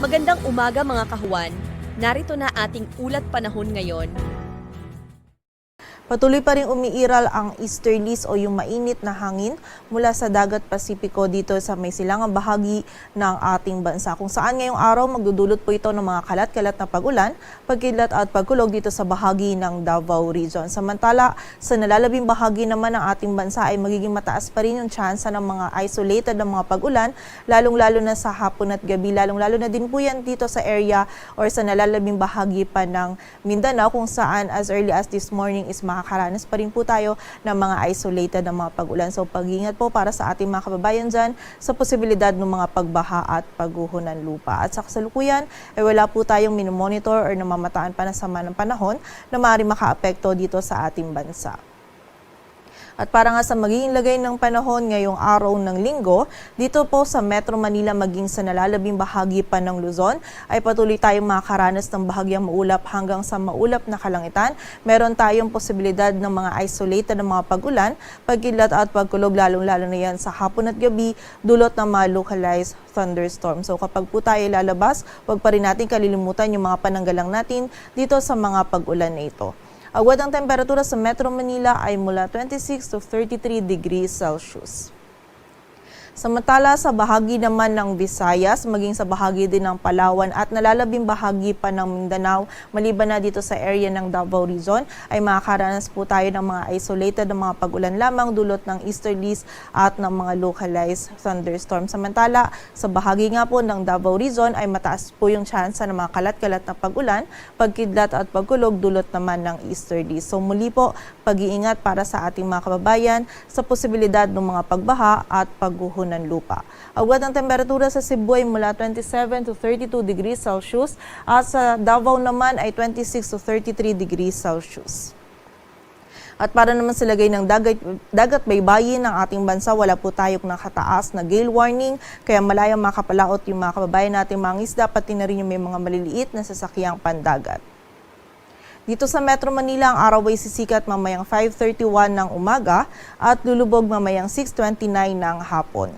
Magandang umaga mga kahuwan. Narito na ating ulat panahon ngayon. Patuloy pa rin umiiral ang easterlies o yung mainit na hangin mula sa dagat Pasipiko dito sa may silangang bahagi ng ating bansa. Kung saan ngayong araw magdudulot po ito ng mga kalat-kalat na pag-ulan, pagkidlat at pagkulog dito sa bahagi ng Davao Region. Samantala, sa nalalabing bahagi naman ng ating bansa ay magiging mataas pa rin yung tsansa ng mga isolated na mga pag-ulan, lalong-lalo na sa hapon at gabi. Lalong-lalo na din po yan dito sa area or sa nalalabing bahagi pa ng Mindanao kung saan as early as this morning is makakaranas pa rin po tayo ng mga isolated na mga pag-ulan. So pag-iingat po para sa ating mga kababayan dyan sa posibilidad ng mga pagbaha at pagguho ng lupa. At sa kasalukuyan, wala po tayong minomonitor or namamataan pa na sama ng panahon na maaaring makaapekto dito sa ating bansa. At para nga sa magiging lagay ng panahon ngayong araw ng linggo, dito po sa Metro Manila maging sa nalalabing bahagi pa ng Luzon ay patuloy tayong makakaranas ng bahagyang maulap hanggang sa maulap na kalangitan. Meron tayong posibilidad ng mga isolated na mga pag-ulan, pagkidlat at pagkulog lalong-lalo na yan sa hapon at gabi, dulot ng mga localized thunderstorm. So kapag po tayo lalabas, huwag pa rin natin kalilimutan yung mga pananggalang natin dito sa mga pag-ulan na ito. Agad ang temperatura sa Metro Manila ay mula 26 to 33 degrees Celsius. Samantala sa bahagi naman ng Visayas, maging sa bahagi din ng Palawan at nalalabing bahagi pa ng Mindanao, maliban na dito sa area ng Davao Region, ay makakaranas po tayo ng mga isolated na mga pag-ulan lamang dulot ng easterlies at ng mga localized thunderstorm. Samantala, sa bahagi nga po ng Davao Region ay mataas po yung tsansa ng mga kalat-kalat na pag-ulan, pagkidlat at pagkulog dulot naman ng easterlies. So muli po, pag-iingat para sa ating mga kababayan sa posibilidad ng mga pagbaha at pagguho ng lupa. Agad ang temperatura sa Cebu ay mula 27 to 32 degrees Celsius at sa Davao naman ay 26 to 33 degrees Celsius. At para naman sa lagay ng dagat baybayin ng ating bansa, wala po tayong nakataas na gale warning, kaya malayang makapalaot yung mga kababayan natin mga isda, pati na rin yung may mga maliliit na sasakyang pandagat. Dito sa Metro Manila, ang araw ay sisikat mamayang 5:31 ng umaga at lulubog mamayang 6:29 ng hapon.